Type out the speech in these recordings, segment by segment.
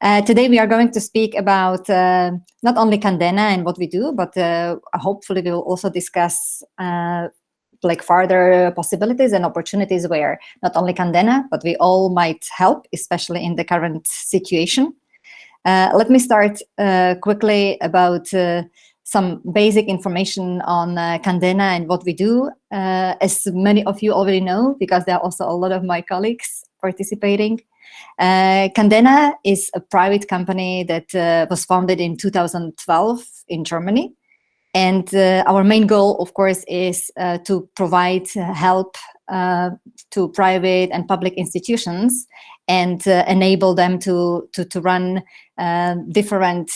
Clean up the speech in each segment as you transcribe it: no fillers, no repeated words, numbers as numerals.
Today we are going to speak about not only Candena and what we do, but hopefully we will also discuss like further possibilities and opportunities where not only Candena, but we all might help, especially in the current situation. Let me start quickly about some basic information on Candena and what we do. As many of you already know, because there are also a lot of my colleagues participating. Candena is a private company that was founded in 2012 in Germany. And our main goal, of course, is to provide help to private and public institutions and enable them to run different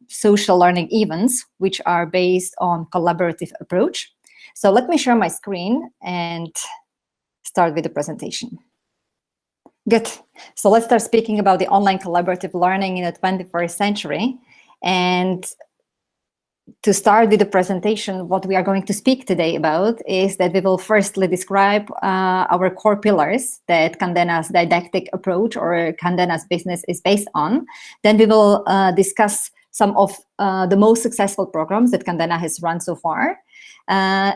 social learning events, which are based on collaborative approach. So let me share my screen and start with the presentation. Good. So let's start speaking about the online collaborative learning in the 21st century. And to start with the presentation, what we are going to speak today about is that we will firstly describe our core pillars that Candena's didactic approach or Candena's business is based on. Then we will discuss some of the most successful programs that Candena has run so far.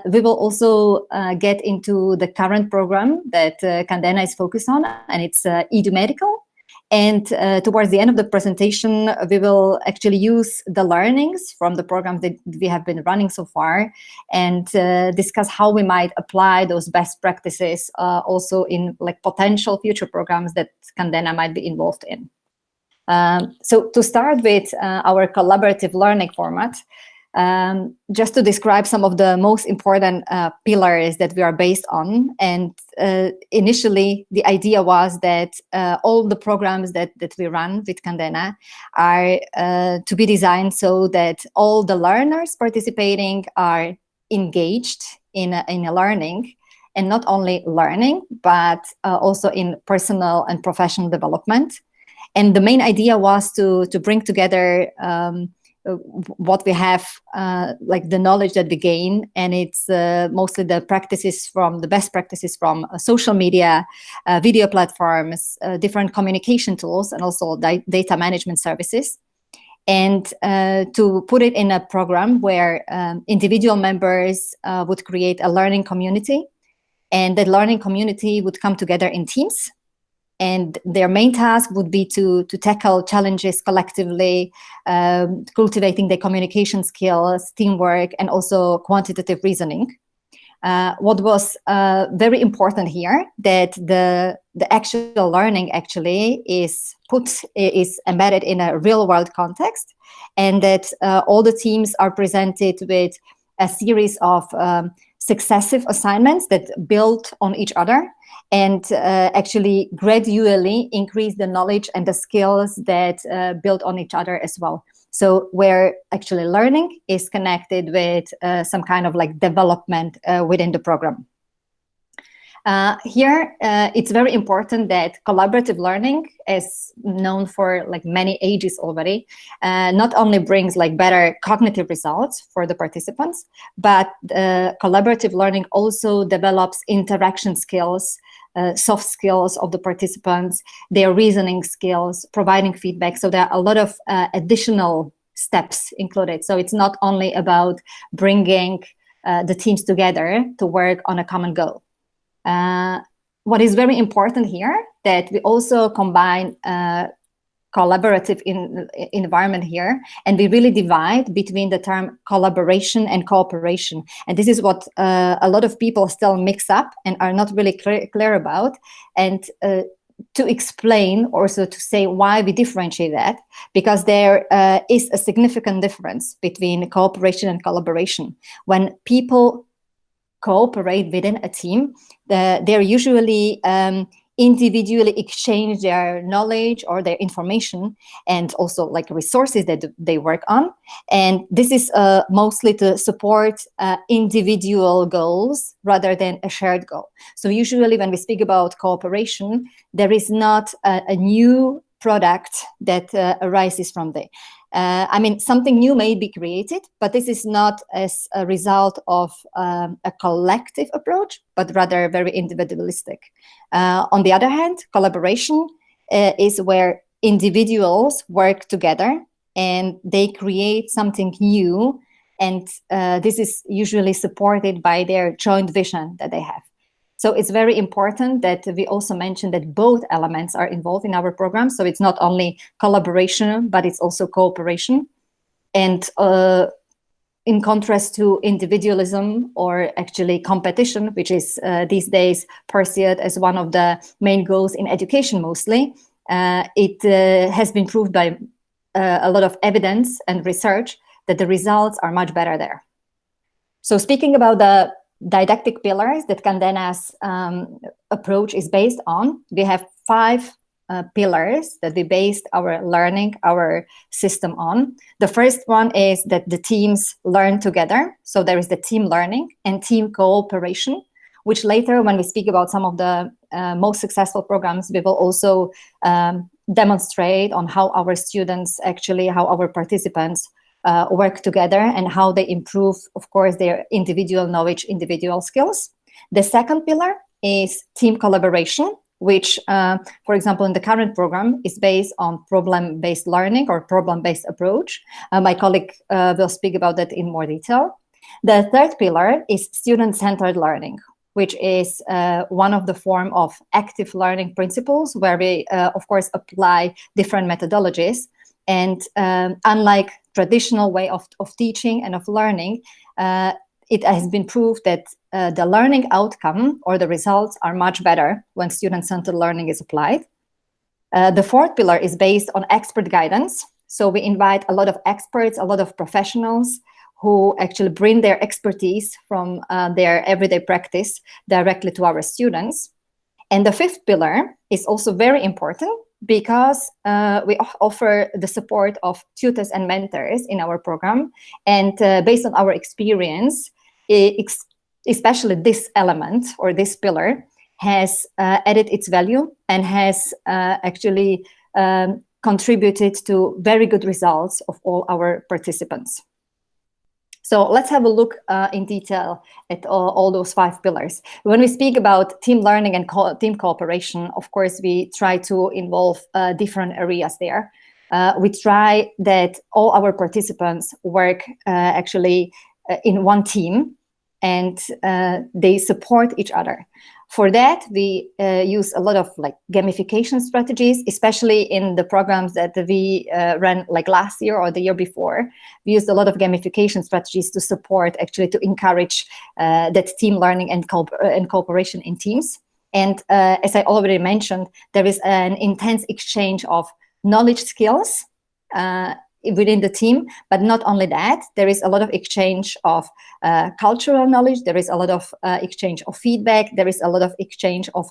We will also get into the current program that Candena is focused on, and it's Edo Medical. And towards the end of the presentation, we will actually use the learnings from the programs that we have been running so far and discuss how we might apply those best practices also in like potential future programs that Candena might be involved in. So to start with our collaborative learning format, just to describe some of the most important pillars that we are based on. And initially, the idea was that all the programs that we run with Candena are to be designed so that all the learners participating are engaged in a learning, and not only learning, but also in personal and professional development. And the main idea was to bring together what we have, like the knowledge that we gain, and it's mostly the best practices from social media, video platforms, different communication tools, and also data management services. And to put it in a program where individual members would create a learning community, and that learning community would come together in teams. And their main task would be to tackle challenges collectively, cultivating their communication skills, teamwork, and also quantitative reasoning. What was very important here, that the actual learning actually is embedded in a real world context, and that all the teams are presented with a series of successive assignments that build on each other and actually gradually increase the knowledge and the skills that build on each other as well. So where actually learning is connected with some kind of like development within the program. Here, it's very important that collaborative learning, as known for like many ages already, not only brings like better cognitive results for the participants, but collaborative learning also develops interaction skills, soft skills of the participants, their reasoning skills, providing feedback. So there are a lot of additional steps included. So it's not only about bringing the teams together to work on a common goal. What is very important here, that we also combine collaborative environment here, and we really divide between the term collaboration and cooperation. And this is what a lot of people still mix up and are not really clear about. And to explain, also to say why we differentiate that, because there is a significant difference between cooperation and collaboration. When people cooperate within a team, they're usually individually exchange their knowledge or their information and also like resources that they work on. And this is mostly to support individual goals rather than a shared goal. So usually when we speak about cooperation, there is not a new product that arises from there. I mean, something new may be created, but this is not as a result of a collective approach, but rather very individualistic. On the other hand, collaboration is where individuals work together and they create something new, and this is usually supported by their joint vision that they have. So it's very important that we also mention that both elements are involved in our program. So it's not only collaboration, but it's also cooperation. And in contrast to individualism or actually competition, which is these days perceived as one of the main goals in education mostly, it has been proved by a lot of evidence and research that the results are much better there. So speaking about the didactic pillars that Candena's approach is based on, we have 5 pillars that we based our learning, our system on. The first one is that the teams learn together. So there is the team learning and team cooperation, which later, when we speak about some of the most successful programs, we will also demonstrate on how our students actually, how our participants work together and how they improve, of course, their individual knowledge, individual skills. The second pillar is team collaboration, which, for example, in the current program is based on problem-based learning or problem-based approach. My colleague will speak about that in more detail. The third pillar is student-centered learning, which is one of the form of active learning principles where we, of course, apply different methodologies. And unlike traditional way of teaching and of learning, it has been proved that the learning outcome or the results are much better when student-centered learning is applied. The fourth pillar is based on expert guidance. So we invite a lot of experts, a lot of professionals who actually bring their expertise from their everyday practice directly to our students. And the fifth pillar is also very important because we offer the support of tutors and mentors in our program. And based on our experience, especially this element or this pillar has added its value and has actually contributed to very good results of all our participants. So let's have a look in detail at all those 5 pillars. When we speak about team learning and team cooperation, of course, we try to involve different areas there. We try that all our participants work actually in one team and they support each other. For that, we use a lot of gamification strategies, especially in the programs that we ran last year or the year before. We used a lot of gamification strategies to support, actually to encourage that team learning and cooperation in teams. And as I already mentioned, there is an intense exchange of knowledge skills within the team, but not only that, there is a lot of exchange of cultural knowledge, there is a lot of exchange of feedback, there is a lot of exchange of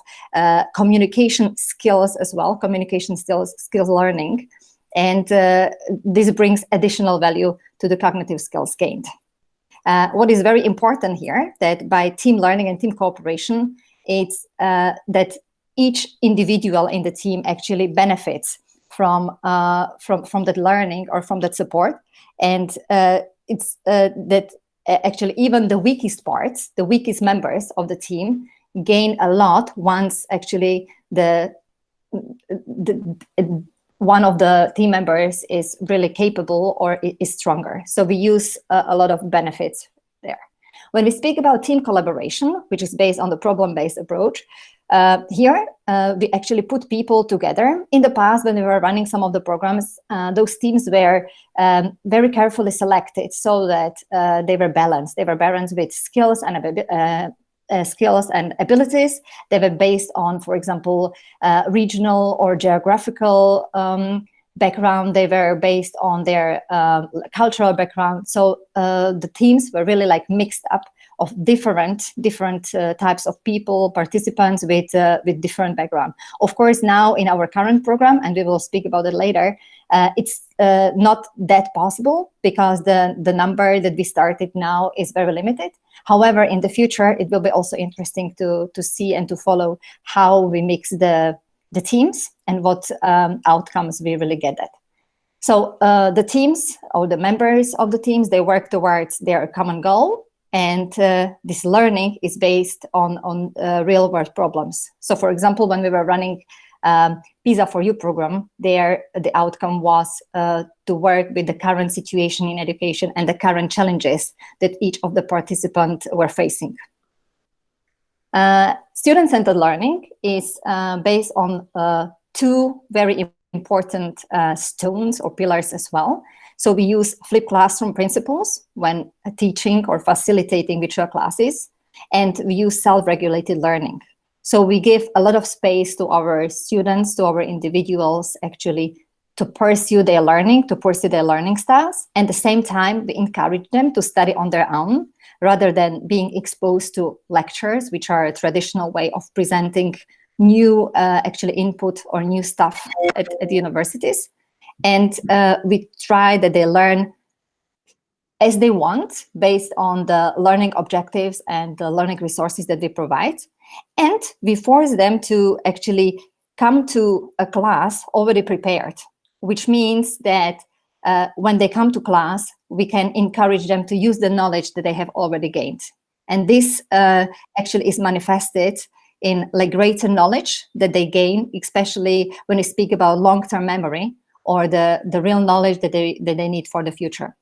communication skills as well, communication skills learning, and this brings additional value to the cognitive skills gained. What is very important here, that by team learning and team cooperation, it's that each individual in the team actually benefits from that learning or from that support, and it's that actually even the weakest parts, the weakest members of the team, gain a lot once actually the one of the team members is really capable or is stronger. So we use a lot of benefits there. When we speak about team collaboration, which is based on the problem-based approach, here we actually put people together. In the past, when we were running some of the programs, those teams were very carefully selected so that they were balanced. They were balanced with skills and abilities. They were based on, for example, regional or geographical background. They were based on their cultural background. So the teams were really mixed up of different types of people, participants with different background. Of course, now in our current program, and we will speak about it later, it's not that possible because the number that we started now is very limited. However, in the future, it will be also interesting to see and to follow how we mix the teams and what outcomes we really get at. So the teams or the members of the teams, they work towards their common goal. And this learning is based on real-world problems. So, for example, when we were running PISA for You program, there the outcome was to work with the current situation in education and the current challenges that each of the participants were facing. Student-centered learning is based on two very important stones or pillars as well. So we use flipped classroom principles when teaching or facilitating virtual classes, and we use self-regulated learning. So we give a lot of space to our students, to our individuals, actually, to pursue their learning, to pursue their learning styles. And at the same time, we encourage them to study on their own, rather than being exposed to lectures, which are a traditional way of presenting new actually input or new stuff at the universities. And we try that they learn as they want, based on the learning objectives and the learning resources that we provide. And we force them to actually come to a class already prepared, which means that when they come to class, we can encourage them to use the knowledge that they have already gained. And this actually is manifested in like greater knowledge that they gain, especially when we speak about long-term memory or the real knowledge that they need for the future.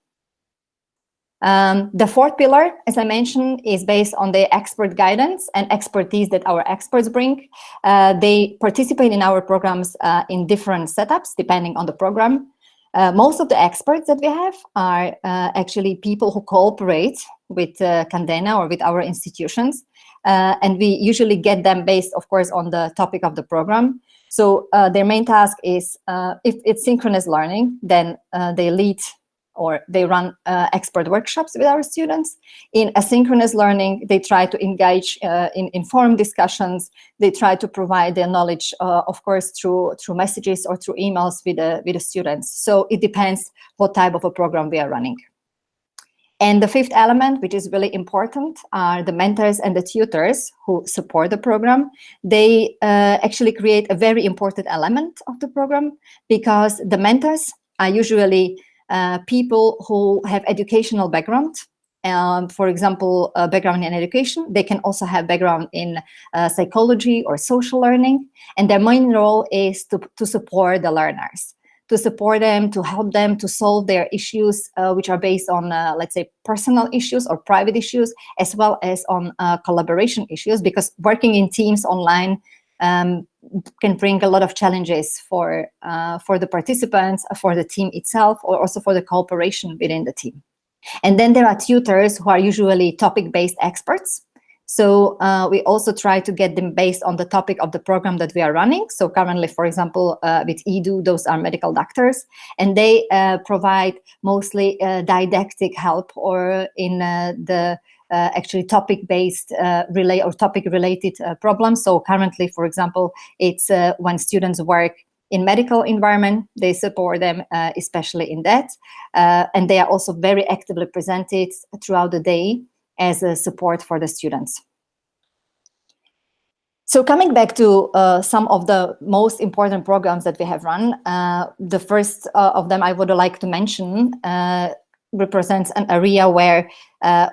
The fourth pillar, as I mentioned, is based on the expert guidance and expertise that our experts bring. They participate in our programs in different setups, depending on the program. Most of the experts that we have are actually people who cooperate with Candena or with our institutions. And we usually get them based, of course, on the topic of the program. So their main task is, if it's synchronous learning, then they lead or they run expert workshops with our students. In asynchronous learning, they try to engage in informed discussions. They try to provide their knowledge, of course, through messages or through emails with the students. So it depends what type of a program we are running. And the fifth element, which is really important, are the mentors and the tutors who support the program. They actually create a very important element of the program, because the mentors are usually people who have educational background. For example, a background in education. They can also have background in psychology or social learning. And their main role is to support the learners, to support them, to help them to solve their issues, which are based on, let's say, personal issues or private issues, as well as on collaboration issues, because working in teams online can bring a lot of challenges for the participants, for the team itself, or also for the cooperation within the team. And then there are tutors who are usually topic-based experts. So we also try to get them based on the topic of the program that we are running. So currently, for example, with Edo, those are medical doctors, and they provide mostly didactic help or in the actually topic-based topic-related problems. So currently, for example, it's when students work in medical environment, they support them, especially in that. And they are also very actively presented throughout the day as a support for the students. So coming back to some of the most important programs that we have run, the first of them I would like to mention represents an area where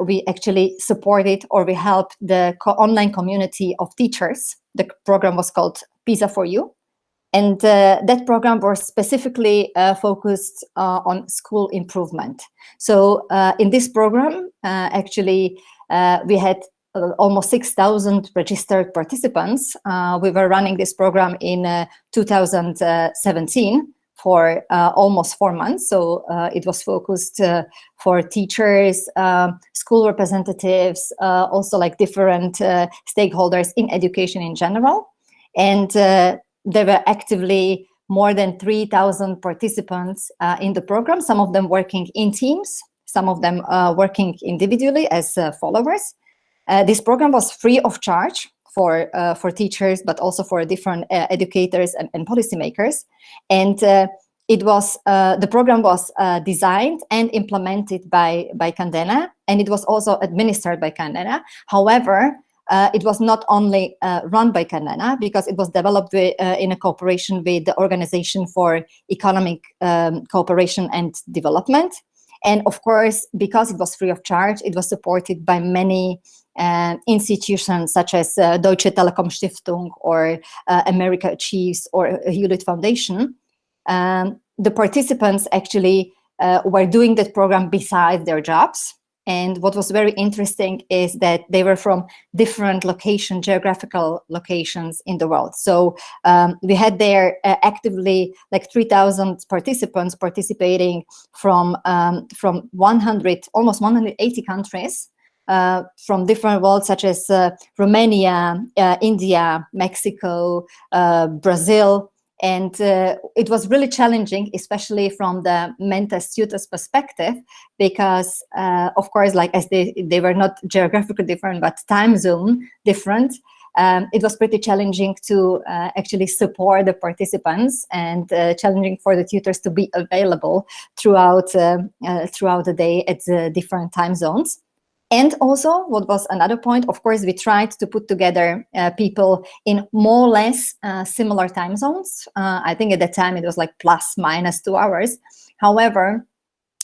we actually supported or we helped the online community of teachers. The program was called PISA for You. And that program was specifically focused on school improvement. So in this program, actually, we had almost 6,000 registered participants. We were running this program in 2017 for almost 4 months. So it was focused for teachers, school representatives, also like different stakeholders in education in general. And there were actively more than 3,000 participants in the program, some of them working in teams, some of them working individually as followers. This program was free of charge for teachers, but also for different educators and policymakers. And the program was designed and implemented by Candena, and it was also administered by Candena. However, it was not only run by Candena, because it was developed in a cooperation with the Organization for Economic Cooperation and Development. And of course, because it was free of charge, it was supported by many institutions such as Deutsche Telekom Stiftung or America Achieves or Hewlett Foundation. The participants actually were doing that program besides their jobs. And what was very interesting is that they were from different geographical locations in the world. So we had there actively like 3,000 participants participating from 100, almost 180 countries from different worlds, such as Romania, India, Mexico, Brazil. And it was really challenging, especially from the mentors tutors perspective, because of course, like as they were not geographically different, but time zone different, it was pretty challenging to actually support the participants and challenging for the tutors to be available throughout the day at the different time zones. And also, what was another point, of course, we tried to put together people in more or less similar time zones. I think at that time it was like plus minus 2 hours. However,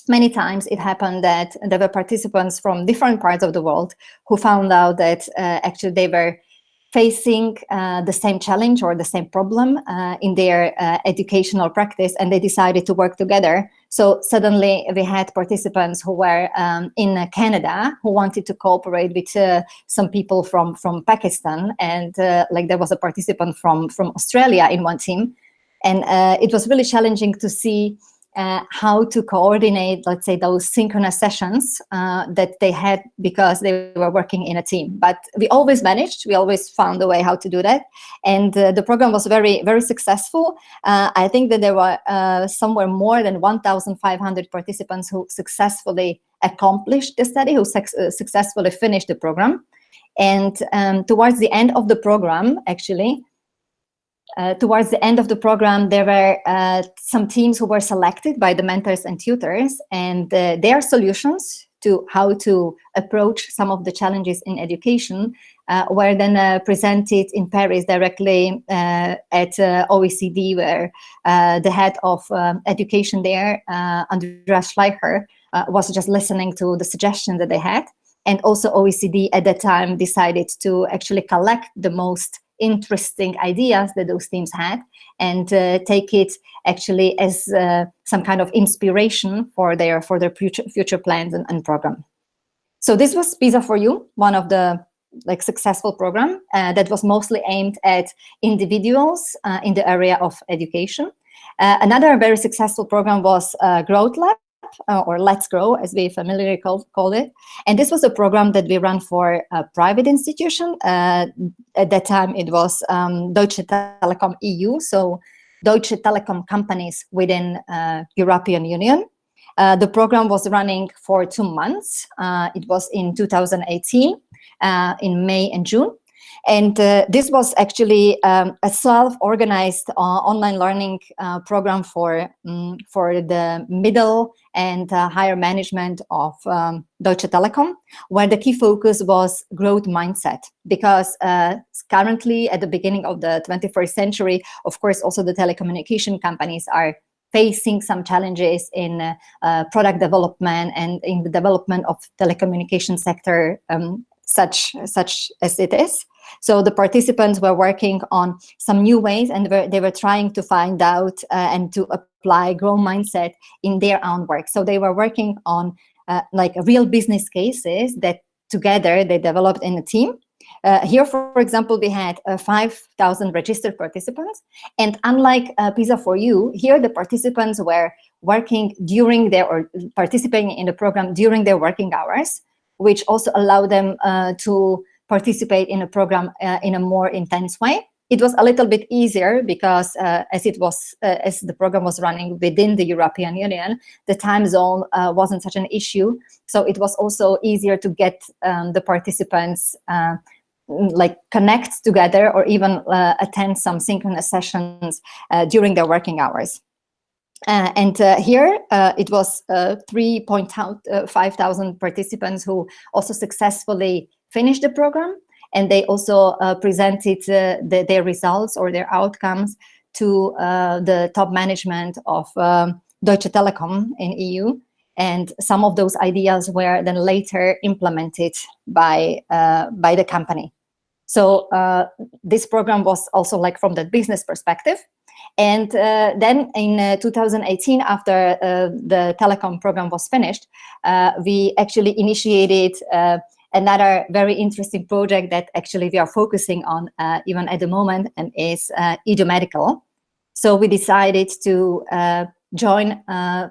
many times it happened that there were participants from different parts of the world who found out that actually they were facing the same challenge or the same problem in their educational practice, and they decided to work together. So suddenly we had participants who were in Canada who wanted to cooperate with some people from Pakistan, and like there was a participant from Australia in one team. And it was really challenging to see how to coordinate, let's say, those synchronous sessions that they had because they were working in a team. But we always managed, we always found a way how to do that. And the program was very, very successful. I think that there were somewhere more than 1,500 participants who successfully accomplished the study, who successfully finished the program. And towards the end of the program, actually, there were some teams who were selected by the mentors and tutors, and their solutions to how to approach some of the challenges in education were then presented in Paris directly at OECD, where the head of education there, Andreas Schleicher, was just listening to the suggestions that they had. And also OECD at that time decided to actually collect the most interesting ideas that those teams had and take it actually as some kind of inspiration for their future plans and program. So this was PISA for You, one of the successful program that was mostly aimed at individuals in the area of education. Another very successful program was Growth Lab, or Let's Grow, as we familiarly call it. And this was a program that we ran for a private institution. At that time, it was Deutsche Telekom EU, so Deutsche Telekom companies within European Union. The program was running for 2 months. It was in 2018, in May and June. And this was actually a self-organized online learning program for the middle and higher management of Deutsche Telekom, where the key focus was growth mindset. Because currently, at the beginning of the 21st century, of course, also the telecommunication companies are facing some challenges in product development and in the development of telecommunication sector, such as it is. So the participants were working on some new ways, and they were trying to find out and to apply growth mindset in their own work. So they were working on real business cases that together they developed in a team. Here, for example, we had 5,000 registered participants, and unlike PISA for You, here the participants were working or participating in the program during their working hours, which also allowed them to participate in a program in a more intense way. It was a little bit easier because as the program was running within the European Union, the time zone wasn't such an issue. So it was also easier to get the participants connect together or even attend some synchronous sessions during their working hours. Here it was 3,500 participants who also successfully finished the program, and they also presented their results or their outcomes to the top management of Deutsche Telekom in EU. And some of those ideas were then later implemented by the company. So this program was also like from the business perspective. And then in 2018, after the telecom program was finished, we actually initiated another very interesting project that actually we are focusing on even at the moment, and is Edo Medical. So we decided to join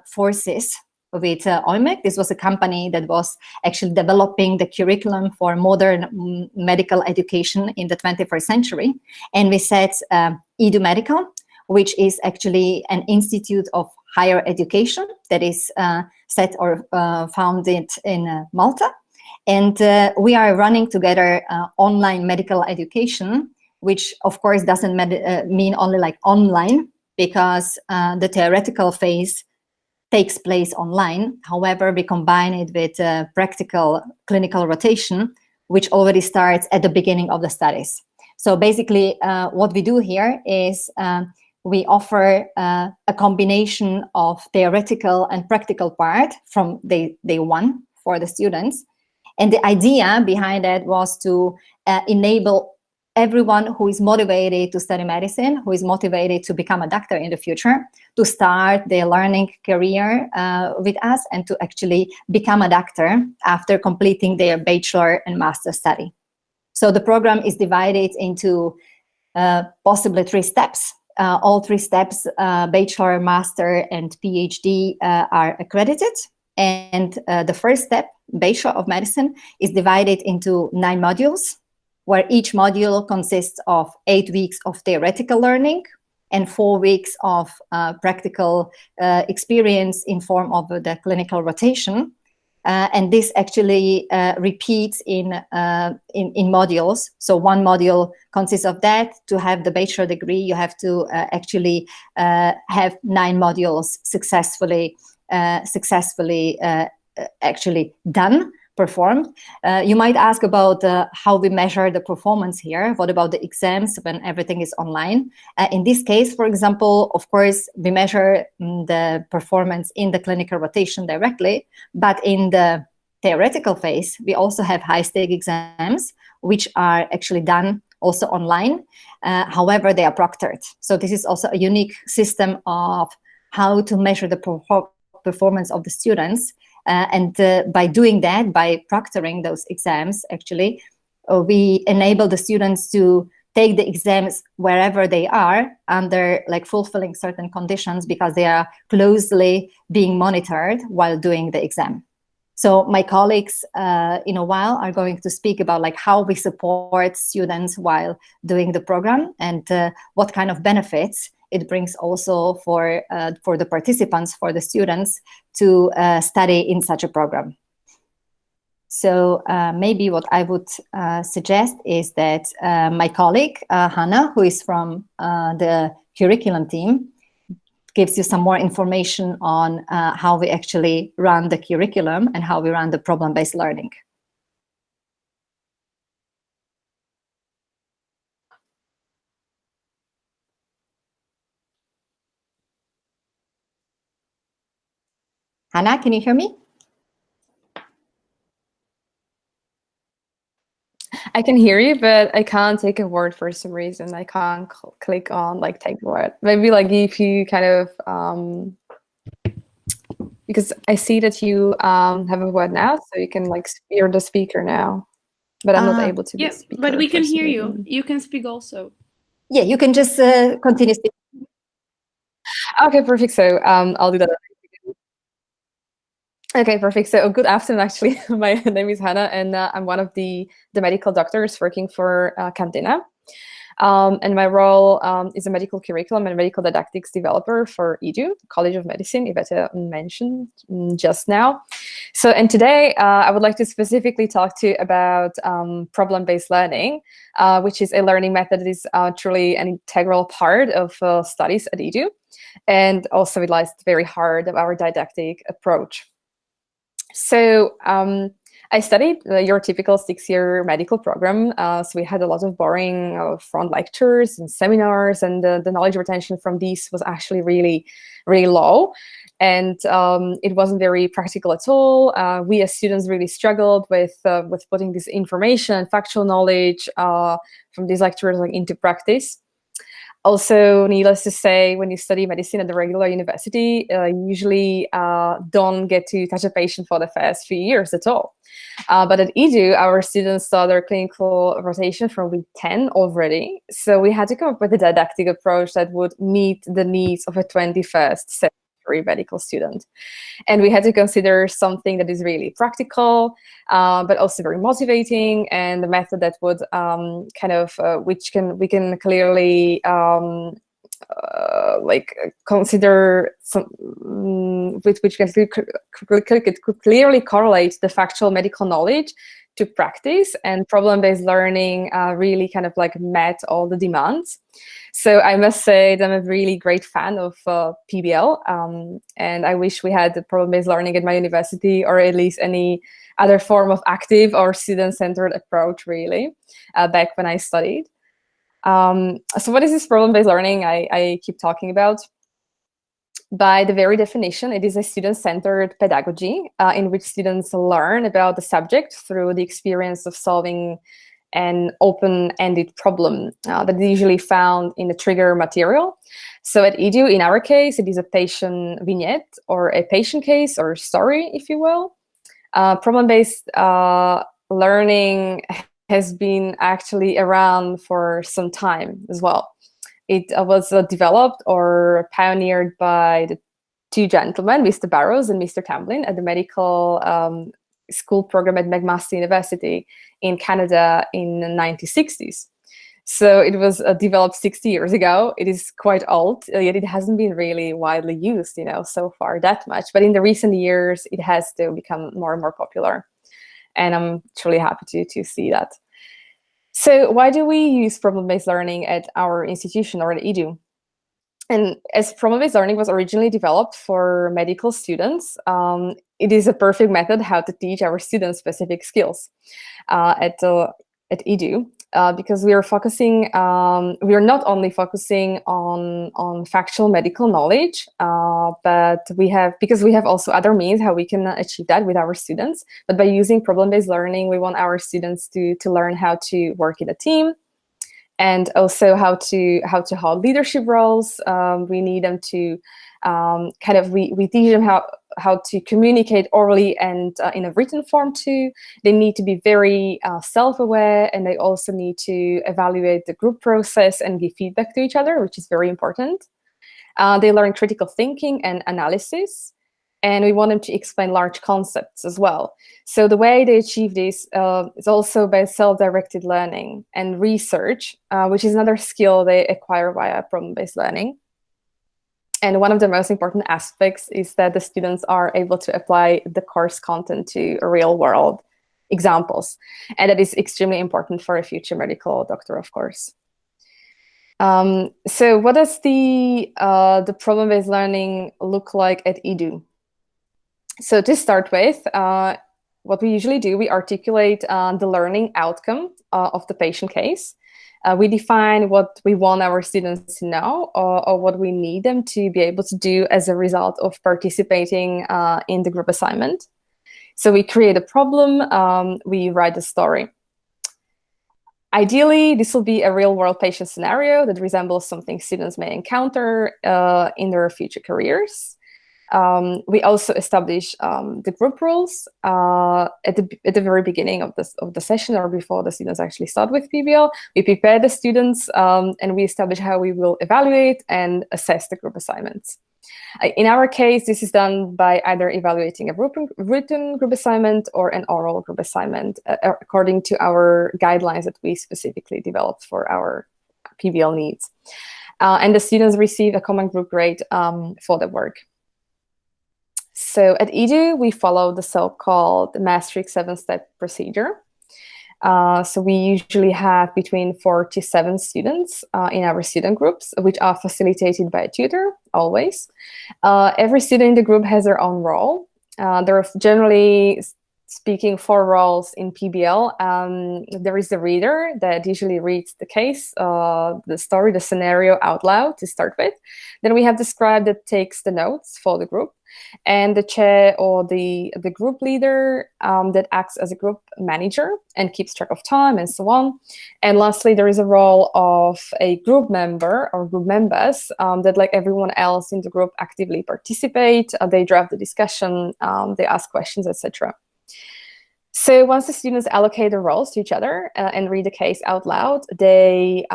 forces with OIMEC. This was a company that was actually developing the curriculum for modern medical education in the 21st century. And we set Edo Medical, which is actually an institute of higher education that is set or founded in Malta. And we are running together online medical education, which of course doesn't mean only like online, because the theoretical phase takes place online. However, we combine it with practical clinical rotation, which already starts at the beginning of the studies. So basically what we do here is we offer a combination of theoretical and practical part from day one for the students. And the idea behind that was to enable everyone who is motivated to study medicine, who is motivated to become a doctor in the future, to start their learning career with us and to actually become a doctor after completing their bachelor and master study. So the program is divided into possibly 3 steps. All 3 steps, bachelor, master, and PhD, are accredited. And the first step, Bachelor of Medicine, is divided into 9 modules, where each module consists of 8 weeks of theoretical learning and 4 weeks of practical experience in form of the clinical rotation. And this actually repeats in modules. So one module consists of that. To have the bachelor degree, you have to actually have 9 modules successfully actually performed. You might ask about how we measure the performance here. What about the exams when everything is online? In this case, for example, of course, we measure the performance in the clinical rotation directly, but in the theoretical phase, we also have high-stake exams, which are actually done also online. However, they are proctored. So this is also a unique system of how to measure the performance of the students. And by doing that, by proctoring those exams, actually, we enable the students to take the exams wherever they are under like fulfilling certain conditions, because they are closely being monitored while doing the exam. So my colleagues in a while are going to speak about like how we support students while doing the program and what kind of benefits it brings also for the participants, for the students, to study in such a program. So maybe what I would suggest is that my colleague, Hannah, who is from the curriculum team, gives you some more information on how we actually run the curriculum and how we run the problem-based learning. Hannah, can you hear me? I can hear you, but I can't take a word for some reason. I can't click on like take the word. Maybe like if you kind of because I see that you have a word now, so you can like you're the speaker now, but I'm not able to be speaker. But we can hear you. You can speak also. Yeah, you can just continue speaking. Okay, perfect. So I'll do that. Okay, perfect. So good afternoon, actually. My name is Hannah, and I'm one of the medical doctors working for Candena. And my role is a medical curriculum and medical didactics developer for Edo, College of Medicine, Iveta mentioned just now. So, and today I would like to specifically talk to you about problem-based learning, which is a learning method that is truly an integral part of studies at Edo, and also it lies at the very heart of our didactic approach. So I studied your typical 6-year medical program. So we had a lot of boring front lectures and seminars, and the knowledge retention from these was actually really, really low. And it wasn't very practical at all. We as students really struggled with putting this information, factual knowledge from these lectures into practice. Also, needless to say, when you study medicine at the regular university, you usually don't get to touch a patient for the first few years at all. But at Edu, our students start their clinical rotation from week 10 already. So we had to come up with a didactic approach that would meet the needs of a 21st century medical student. And we had to consider something that is really practical, but also very motivating, and the method that would we can clearly consider some, which could clearly correlate the factual medical knowledge to practice, and problem-based learning really met all the demands. So I must say that I'm a really great fan of PBL, and I wish we had the problem-based learning at my university, or at least any other form of active or student-centered approach, really, back when I studied. So what is this problem-based learning I keep talking about? By the very definition, it is a student-centered pedagogy in which students learn about the subject through the experience of solving an open-ended problem that is usually found in the trigger material. So at Edu, in our case, it is a patient vignette or a patient case or story, if you will. Problem-based learning has been actually around for some time as well. It was developed or pioneered by the two gentlemen, Mr. Barrows and Mr. Tamblyn, at the medical school program at McMaster University in Canada in the 1960s. So it was developed 60 years ago. It is quite old, yet it hasn't been really widely used, so far that much. But in the recent years, it has still become more and more popular. And I'm truly happy to see that. So why do we use problem-based learning at our institution or at Edu? And as problem-based learning was originally developed for medical students, it is a perfect method how to teach our students specific skills at Edu, because we are focusing. We are not only focusing on factual medical knowledge, but because we have also other means how we can achieve that with our students. But by using problem-based learning, we want our students to learn how to work in a team, and also how to hold leadership roles. We need them to we teach them how to communicate orally and in a written form too. They need to be very self-aware, and they also need to evaluate the group process and give feedback to each other, which is very important. They learn critical thinking and analysis, and we want them to explain large concepts as well. So the way they achieve this is also by self-directed learning and research, which is another skill they acquire via problem-based learning. And one of the most important aspects is that the students are able to apply the course content to real-world examples. And that is extremely important for a future medical doctor, of course. So what does the problem-based learning look like at Edu? So to start with, what we usually do, we articulate the learning outcome of the patient case. We define what we want our students to know, or what we need them to be able to do as a result of participating in the group assignment. So we create a problem, we write a story. Ideally, this will be a real-world patient scenario that resembles something students may encounter in their future careers. We also establish the group rules at the very beginning of the session, or before the students actually start with PBL. We prepare the students and we establish how we will evaluate and assess the group assignments. In our case, this is done by either evaluating a written group assignment or an oral group assignment according to our guidelines that we specifically developed for our PBL needs. And the students receive a common group grade for their work. So at Edu, we follow the so-called Maastricht 7-step procedure. So we usually have between 4 to 7 students in our student groups, which are facilitated by a tutor, always. Every student in the group has their own role. There are generally speaking for roles in PBL, there is a reader that usually reads the case, the story, the scenario out loud to start with. Then we have the scribe that takes the notes for the group, and the chair or the group leader that acts as a group manager and keeps track of time and so on. And lastly, there is a role of a group member or group members that, like everyone else in the group, actively participate. They draft the discussion, they ask questions, etc. So once the students allocate the roles to each other and read the case out loud, they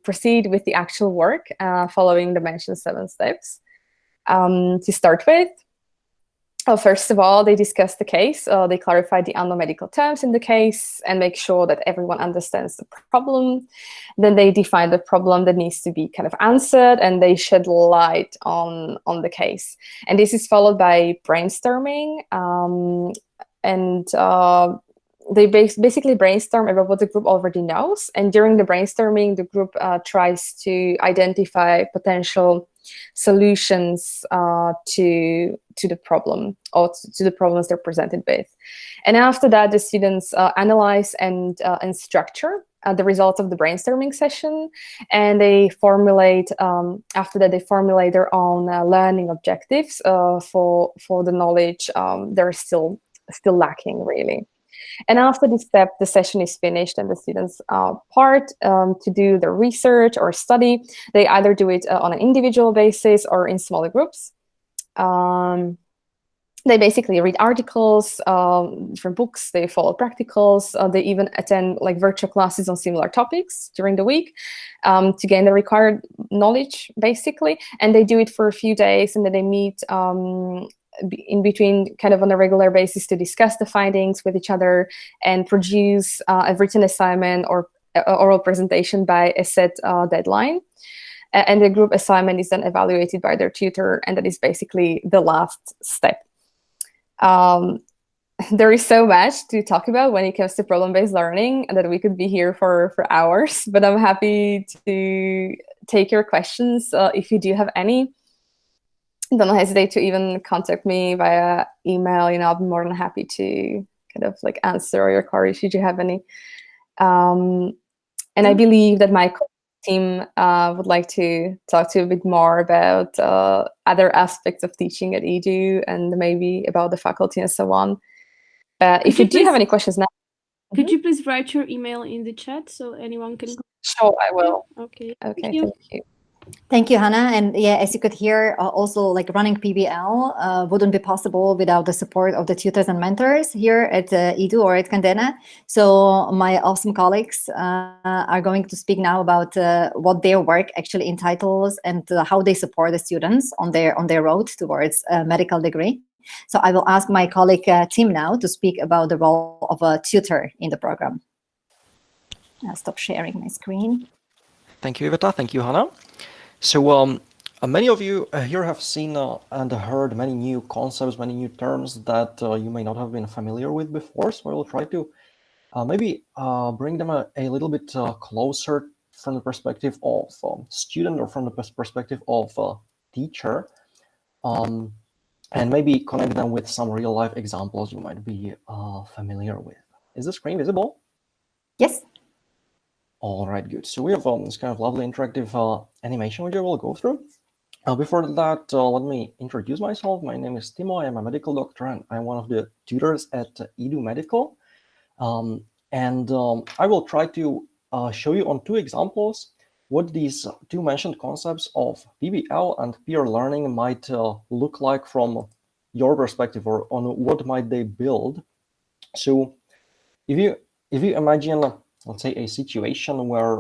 proceed with the actual work following the mentioned 7 steps. To start with, first of all, they discuss the case. They clarify the unknown medical terms in the case and make sure that everyone understands the problem. Then they define the problem that needs to be kind of answered, and they shed light on the case. And this is followed by brainstorming. They basically brainstorm about what the group already knows. And during the brainstorming, the group tries to identify potential solutions to the problem or to the problems they're presented with. And after that, the students analyze and structure the results of the brainstorming session, and they formulate after that they formulate their own learning objectives for the knowledge they're still lacking, really. And after this step, the session is finished and the students part to do their research or study. They either do it on an individual basis or in smaller groups. They basically read articles, different books, they follow practicals, they even attend like virtual classes on similar topics during the week to gain the required knowledge, basically. And they do it for a few days, and then they meet in between kind of on a regular basis to discuss the findings with each other and produce a written assignment or oral presentation by a set deadline. And the group assignment is then evaluated by their tutor, and that is basically the last step. There is so much to talk about when it comes to problem-based learning that we could be here for hours, but I'm happy to take your questions if you do have any. Don't hesitate to even contact me via email. I'll be more than happy to kind of like answer your queries should you have any. And I believe that my team would like to talk to you a bit more about other aspects of teaching at Edu and maybe about the faculty and so on. If you do have any questions now. Could you please write your email in the chat so anyone can... Sure, I will. Okay. Okay, Thank you. thank you. Thank you, Hannah. And yeah, as you could hear, also like running PBL wouldn't be possible without the support of the tutors and mentors here at Edu or at Candena. So my awesome colleagues are going to speak now about what their work actually entitles and how they support the students on their road towards a medical degree. So I will ask my colleague Tim now to speak about the role of a tutor in the program. I'll stop sharing my screen. Thank you, Iveta. Thank you, Hannah. So many of you here have seen and heard many new concepts, many new terms that you may not have been familiar with before. So I will try to maybe bring them a little bit closer from the perspective of student or from the perspective of teacher, and maybe connect them with some real life examples you might be familiar with. Is the screen visible? Yes. All right, good. So we have this kind of lovely interactive animation which I will go through. Before that, let me introduce myself. My name is Timo. I am a medical doctor and I'm one of the tutors at Edo Medical. I will try to show you on 2 examples what these 2 mentioned concepts of PBL and peer learning might look like from your perspective, or on what might they build. So if you imagine, let's say, a situation where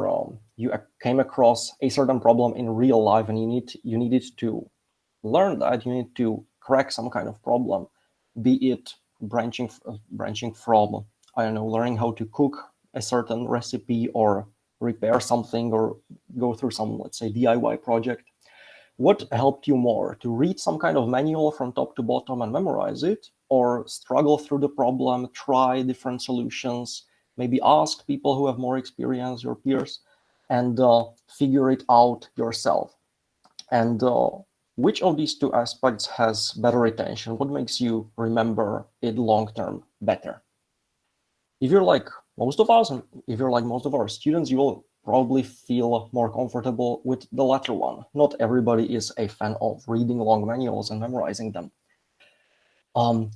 you came across a certain problem in real life and you needed to learn that, you need to crack some kind of problem, be it branching from, I don't know, learning how to cook a certain recipe or repair something or go through some, let's say, DIY project. What helped you more, to read some kind of manual from top to bottom and memorize it, or struggle through the problem, try different solutions, maybe ask people who have more experience, your peers, and figure it out yourself? And which of these 2 aspects has better retention? What makes you remember it long-term better? if you're like most of us, and if you're like most of our students, you will probably feel more comfortable with the latter one. Not everybody is a fan of reading long manuals and memorizing them.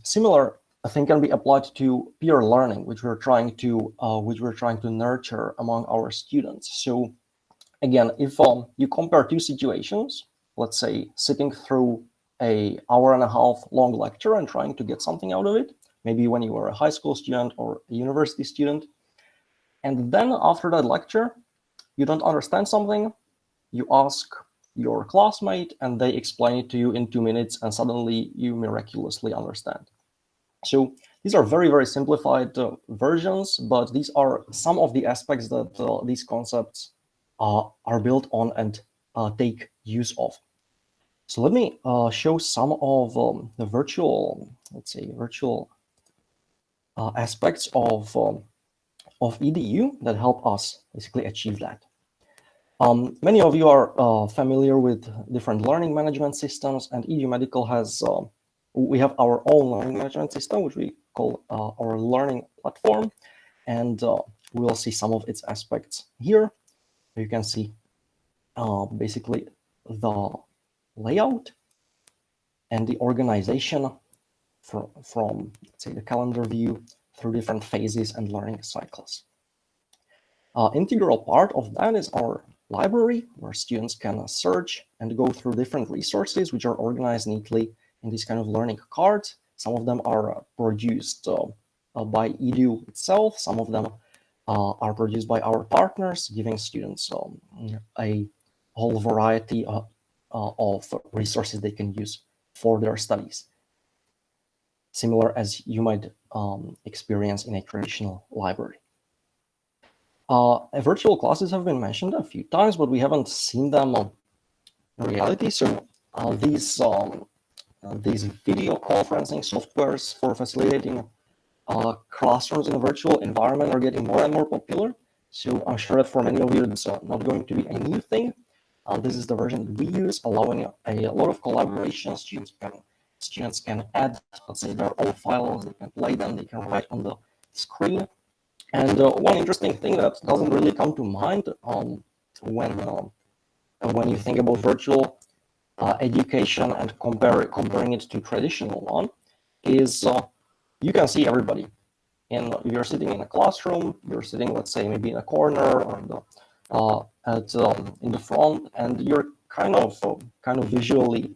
Similar thing can be applied to peer learning, which we're trying to nurture among our students. So again, if you compare two situations, let's say sitting through an hour-and-a-half long lecture and trying to get something out of it, maybe when you were a high school student or a university student, and then after that lecture, you don't understand something, you ask your classmate and they explain it to you in 2 minutes, and suddenly you miraculously understand. So these are very, very simplified versions, but these are some of the aspects that these concepts are built on and take use of. So let me show some of the virtual, let's say, virtual aspects of EDU that help us basically achieve that. Many of you are familiar with different learning management systems, and Edo Medical has, we have our own learning management system, which we call our learning platform, and we will see some of its aspects here. You can see basically the layout and the organization from let's say the calendar view through different phases and learning cycles. Integral part of that is our library, where students can search and go through different resources, which are organized neatly in these kind of learning cards. Some of them are produced by EDU itself. Some of them are produced by our partners, giving students a whole variety of resources they can use for their studies, similar as you might experience in a traditional library. Virtual classes have been mentioned a few times, but we haven't seen them in reality. So these video conferencing softwares for facilitating classrooms in a virtual environment are getting more and more popular. So I'm sure that for many of you, it's not going to be a new thing. This is the version that we use, allowing a lot of collaboration. Students can add, let's say, their own files, they can play them, they can write on the screen. And one interesting thing that doesn't really come to mind when you think about virtual education and comparing it to traditional one is you can see everybody. And you're sitting in a classroom, you're sitting, let's say, maybe in a corner or in the front, and you're kind of visually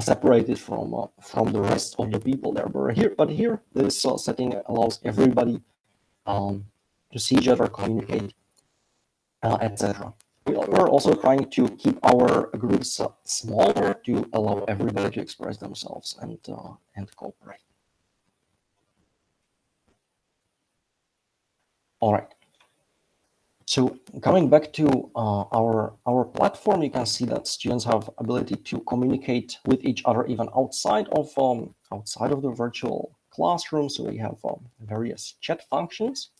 separated from the rest of the people there. But here, this setting allows everybody to see each other, communicate, etc. We're also trying to keep our groups smaller to allow everybody to express themselves and cooperate. All right. So coming back to our platform, you can see that students have ability to communicate with each other even outside of the virtual classroom. So we have various chat functions.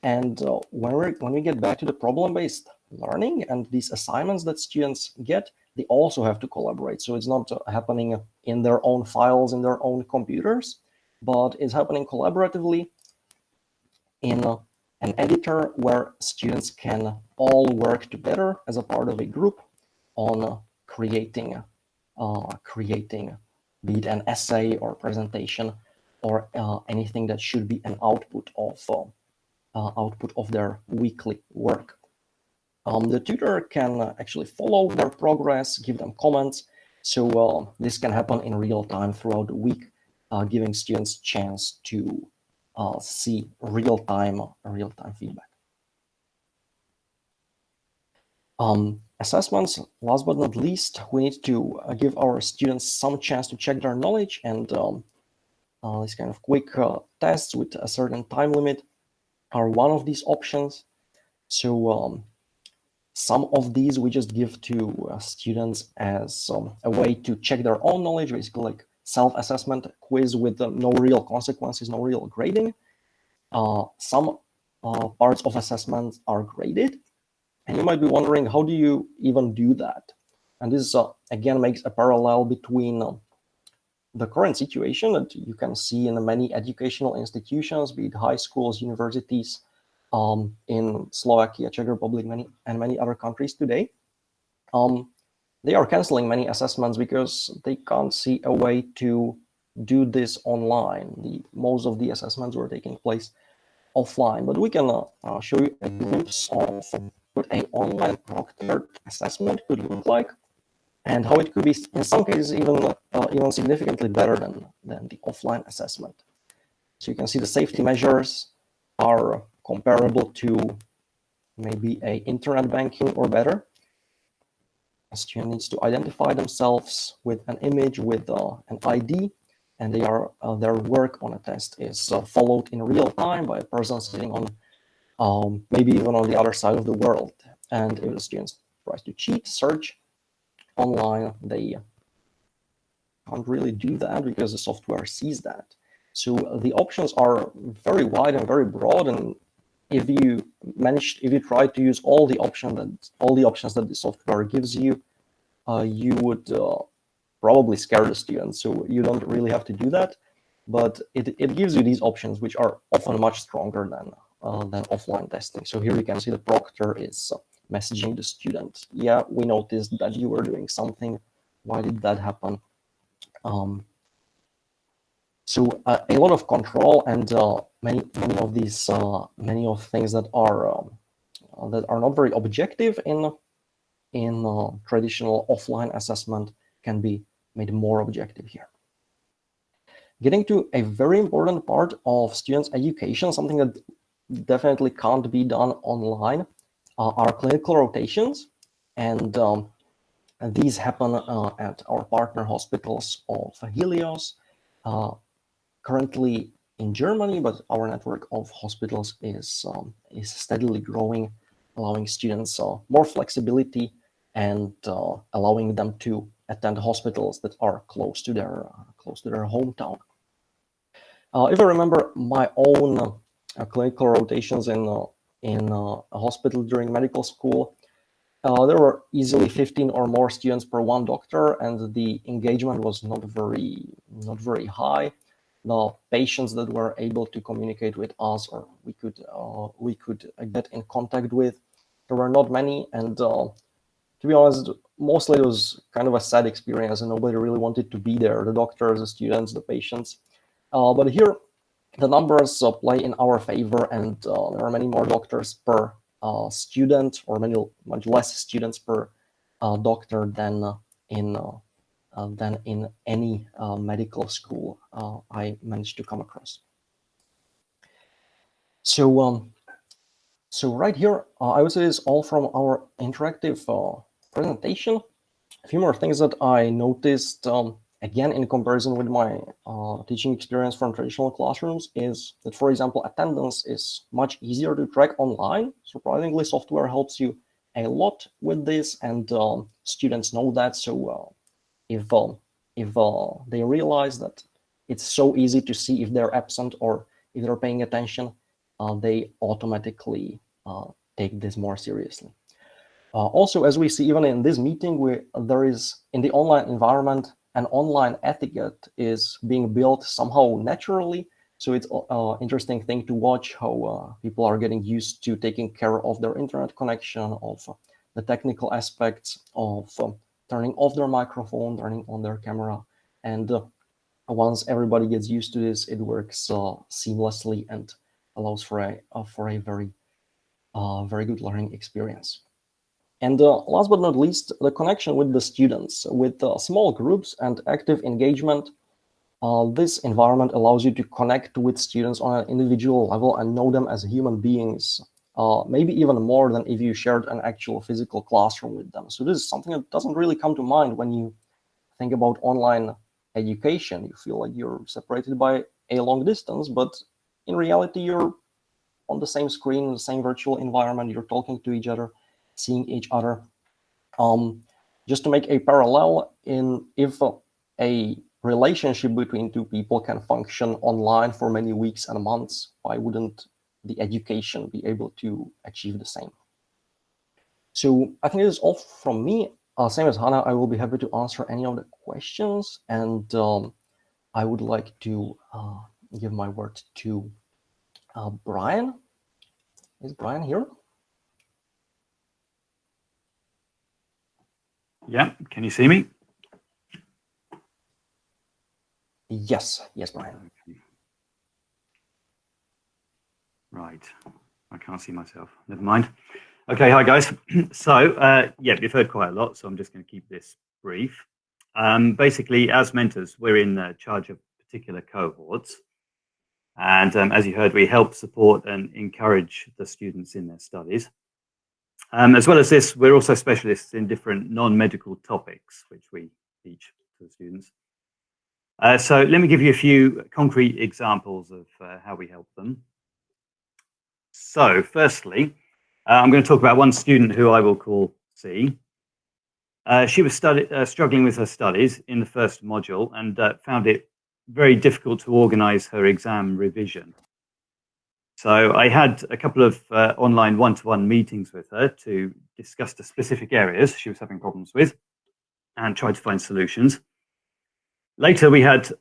And when we get back to the problem-based learning and these assignments that students get, they also have to collaborate. So it's not happening in their own files, in their own computers, but it's happening collaboratively in an editor where students can all work together as a part of a group on creating be it an essay or presentation or anything that should be an output of their weekly work. The tutor can actually follow their progress, give them comments. So this can happen in real time throughout the week, giving students chance to see real-time feedback. Assessments, last but not least, we need to give our students some chance to check their knowledge, and these kind of quick tests with a certain time limit are one of these options. So some of these we just give to students as a way to check their own knowledge, basically like self-assessment quiz with no real consequences, no real grading. Some parts of assessments are graded, and you might be wondering, how do you even do that? And this again makes a parallel between the current situation that you can see in many educational institutions, be it high schools, universities, in Slovakia, Czech Republic, and many other countries today. They are canceling many assessments because they can't see a way to do this online. Most of the assessments were taking place offline, but we can show you a glimpse of what an online proctored assessment could look like, and how it could be, in some cases, even significantly better than the offline assessment. So you can see the safety measures are comparable to maybe a internet banking or better. A student needs to identify themselves with an image, with an ID, and their work on a test is followed in real time by a person sitting on maybe even on the other side of the world. And if the student tries to cheat, search online, they can't really do that because the software sees that. So the options are very wide and very broad, and if you try to use all the options that the software gives you, you would probably scare the students. So you don't really have to do that, but it gives you these options, which are often much stronger than offline testing. So here you can see the proctor is messaging the student. Yeah, we noticed that you were doing something. Why did that happen? So a lot of control, and many of these things that are not very objective in traditional offline assessment can be made more objective here. Getting to a very important part of students' education, something that definitely can't be done online, are clinical rotations, and these happen at our partner hospitals of Helios, currently in Germany, but our network of hospitals is steadily growing, allowing students more flexibility and allowing them to attend hospitals that are close to their hometown. If I remember my own clinical rotations in a hospital during medical school, there were easily 15 or more students per one doctor, and the engagement was not very high. The patients that were able to communicate with us, or we could get in contact with, there were not many, and to be honest, mostly it was kind of a sad experience, and nobody really wanted to be there, the doctors, the students, the patients. But here, the numbers play in our favor, and there are many more doctors per student, or much less students per doctor than in any medical school I managed to come across. So right here, I would say is all from our interactive presentation. A few more things that I noticed, again, in comparison with my teaching experience from traditional classrooms, is that, for example, attendance is much easier to track online. Surprisingly, software helps you a lot with this, and students know that. So if they realize that it's so easy to see if they're absent or if they're paying attention, they automatically take this more seriously. Also, as we see even in this meeting, there is, in the online environment, an online etiquette is being built somehow naturally. So it's an interesting thing to watch how people are getting used to taking care of their internet connection, of the technical aspects of turning off their microphone, turning on their camera. And once everybody gets used to this, it works seamlessly and allows for a very good learning experience. And last but not least, the connection with the students. With small groups and active engagement, this environment allows you to connect with students on an individual level and know them as human beings, maybe even more than if you shared an actual physical classroom with them. So this is something that doesn't really come to mind when you think about online education. You feel like you're separated by a long distance, but in reality, you're on the same screen, the same virtual environment, you're talking to each other, seeing each other. Just to make a parallel, if a relationship between two people can function online for many weeks and months, why wouldn't the education be able to achieve the same? So I think this is all from me. Same as Hannah, I will be happy to answer any of the questions. And I would like to give my word to Brian. Is Brian here? Yeah, can you see me? Yes, yes, Brian. Okay. Right, I can't see myself. Never mind. Okay, hi guys. So, yeah, you've heard quite a lot, so I'm just going to keep this brief. Basically, as mentors, we're in charge of particular cohorts. And as you heard, we help support and encourage the students in their studies. As well as this, we're also specialists in different non-medical topics, which we teach to the students. So let me give you a few concrete examples of how we help them. So firstly, I'm going to talk about one student who I will call C. She was struggling with her studies in the first module and found it very difficult to organize her exam revision. So I had a couple of online one-to-one meetings with her to discuss the specific areas she was having problems with and try to find solutions. Later, we had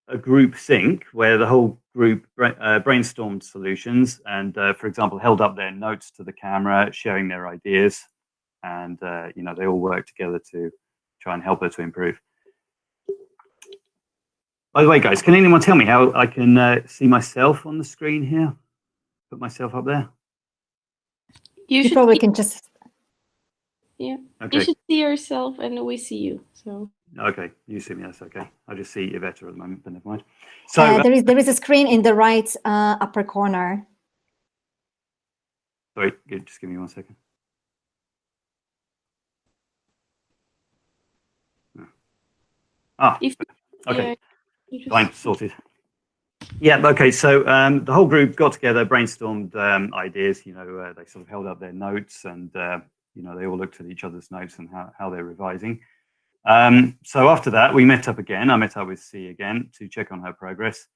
a group sync where the whole group brainstormed solutions and, for example, held up their notes to the camera, sharing their ideas. And, you know, they all worked together to try and help her to improve. By the way, guys, can anyone tell me how I can see myself on the screen here? Put myself up there? You probably can just... Yeah. Okay. You should see yourself and we see you. So. Okay, you see me, that's okay. I just see Iveta at the moment, but never mind. So there is a screen in the right upper corner. sorry, just give me 1 second. Ah, okay, Yeah, fine, sorted. Yeah, okay, so the whole group got together, brainstormed ideas, you know, they sort of held up their notes and, you know, they all looked at each other's notes and how they're revising. So after that, we met up again. I met up with C again to check on her progress.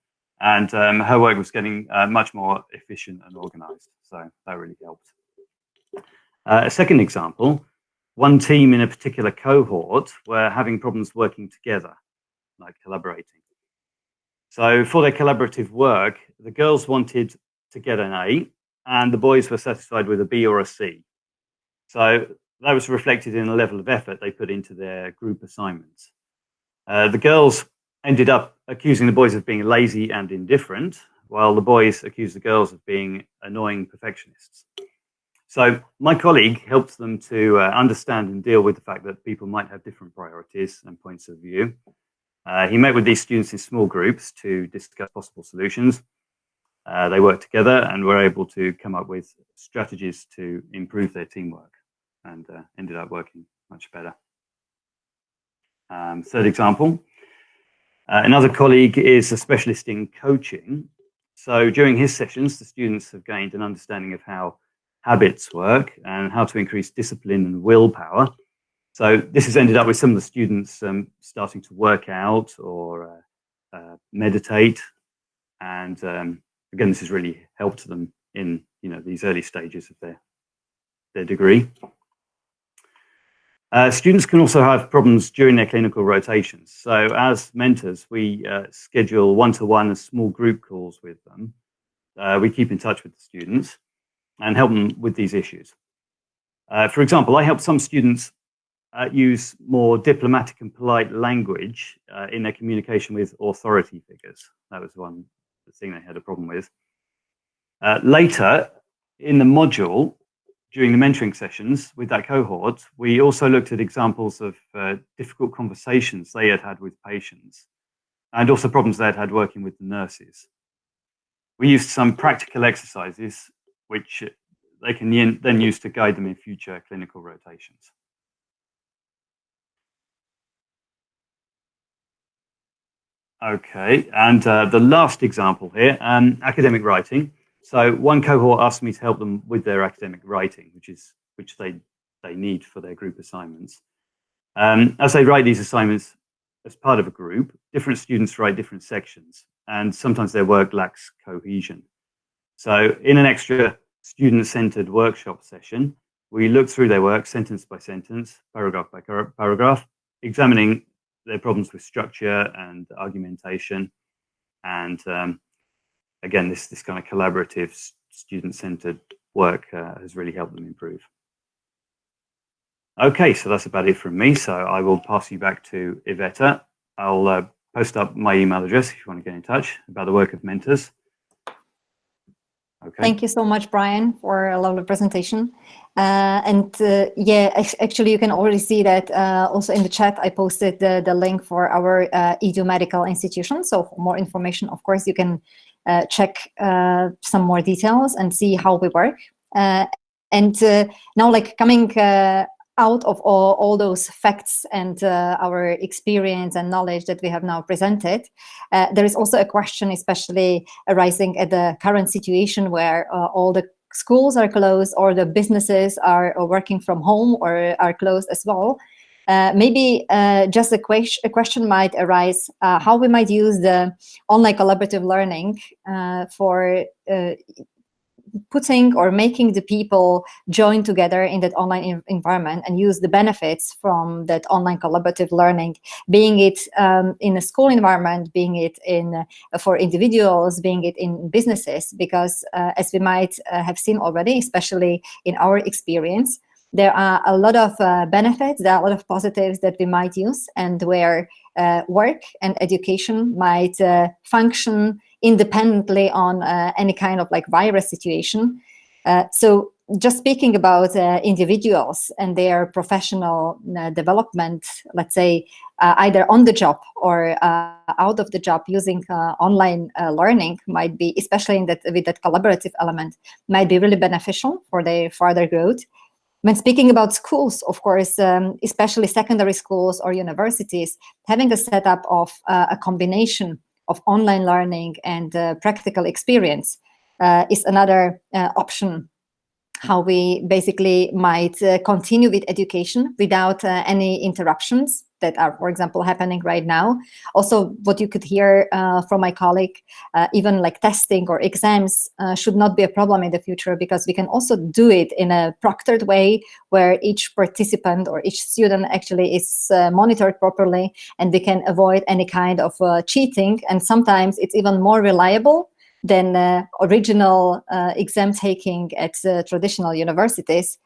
And her work was getting much more efficient and organized. So that really helped. A second example, one team in a particular cohort were having problems working together, like collaborating. So for their collaborative work, the girls wanted to get an A and the boys were satisfied with a B or a C. So that was reflected in the level of effort they put into their group assignments. The girls ended up accusing the boys of being lazy and indifferent, while the boys accused the girls of being annoying perfectionists. So my colleague helped them to understand and deal with the fact that people might have different priorities and points of view. He met with these students in small groups to discuss possible solutions. They worked together and were able to come up with strategies to improve their teamwork and ended up working much better. Third example, another colleague is a specialist in coaching. So during his sessions, the students have gained an understanding of how habits work and how to increase discipline and willpower. So this has ended up with some of the students starting to work out or meditate. And again, this has really helped them in, you know, these early stages of their degree. Students can also have problems during their clinical rotations. So as mentors, we schedule one-to-one and small group calls with them. We keep in touch with the students and help them with these issues. For example, I help some students use more diplomatic and polite language in their communication with authority figures. That was one thing they had a problem with. Later in the module, during the mentoring sessions with that cohort, we also looked at examples of difficult conversations they had had with patients and also problems they had had working with the nurses. We used some practical exercises which they can then use to guide them in future clinical rotations. Okay, and the last example here, academic writing. So one cohort asked me to help them with their academic writing, which they need for their group assignments. As they write these assignments as part of a group, different students write different sections, and sometimes their work lacks cohesion. So in an extra student-centered workshop session, we look through their work sentence by sentence, paragraph by paragraph, examining their problems with structure and argumentation. And again, this kind of collaborative, student-centered work has really helped them improve. Okay, so that's about it from me. So I will pass you back to Iveta. I'll post up my email address if you want to get in touch about the work of mentors. Okay. Thank you so much, Brian, for a lovely presentation. Yeah, actually, you can already see that also in the chat, I posted the link for our Edo Medical Institution. So for more information, of course, you can check some more details and see how we work. Now, like coming out of all those facts and our experience and knowledge that we have now presented, there is also a question, especially arising at the current situation where all the schools are closed or the businesses are working from home or are closed as well. Maybe just a question might arise how we might use the online collaborative learning for putting or making the people join together in that online environment and use the benefits from that online collaborative learning, being it in a school environment, being it in for individuals, being it in businesses, because as we might have seen already, especially in our experience, there are a lot of benefits, there are a lot of positives that we might use, and where work and education might function independently on any kind of like virus situation. So just speaking about individuals and their professional development, let's say either on the job or out of the job, using online learning might be, especially in that with that collaborative element, might be really beneficial for their further growth. When speaking about schools, of course, especially secondary schools or universities, having a setup of a combination of online learning and practical experience is another option, how we basically might continue with education without any interruptions that are, for example, happening right now. Also, what you could hear from my colleague, even like testing or exams should not be a problem in the future, because we can also do it in a proctored way where each participant or each student actually is monitored properly, and we can avoid any kind of cheating. And sometimes it's even more reliable than original exam taking at traditional universities.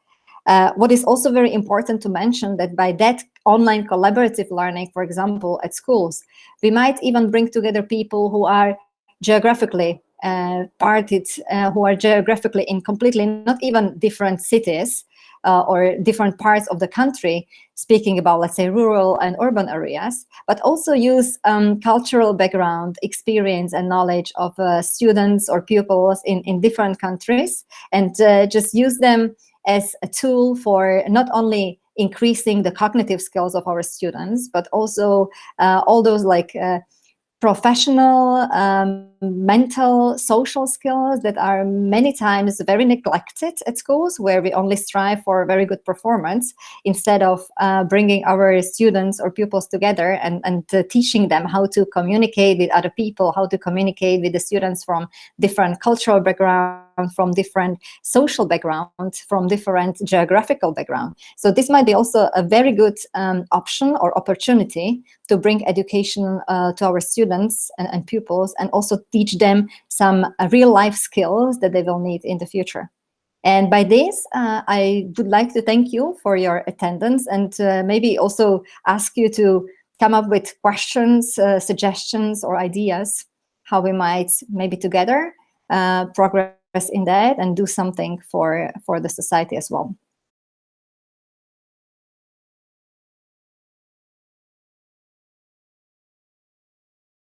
What is also very important to mention, that by that online collaborative learning, for example, at schools, we might even bring together people who are geographically parted, who are geographically in completely not even different cities or different parts of the country, speaking about, let's say, rural and urban areas, but also use cultural background, experience and knowledge of students or pupils in different countries, and just use them as a tool for not only increasing the cognitive skills of our students, but also all those like professional, mental, social skills that are many times very neglected at schools, where we only strive for very good performance, instead of bringing our students or pupils together and teaching them how to communicate with other people, how to communicate with the students from different cultural backgrounds, from different social backgrounds, from different geographical background. So this might be also a very good option or opportunity to bring education to our students and pupils, and also teach them some real life skills that they will need in the future. And by this, I would like to thank you for your attendance, and maybe also ask you to come up with questions, suggestions or ideas, how we might maybe together progress in that and do something for the society as well.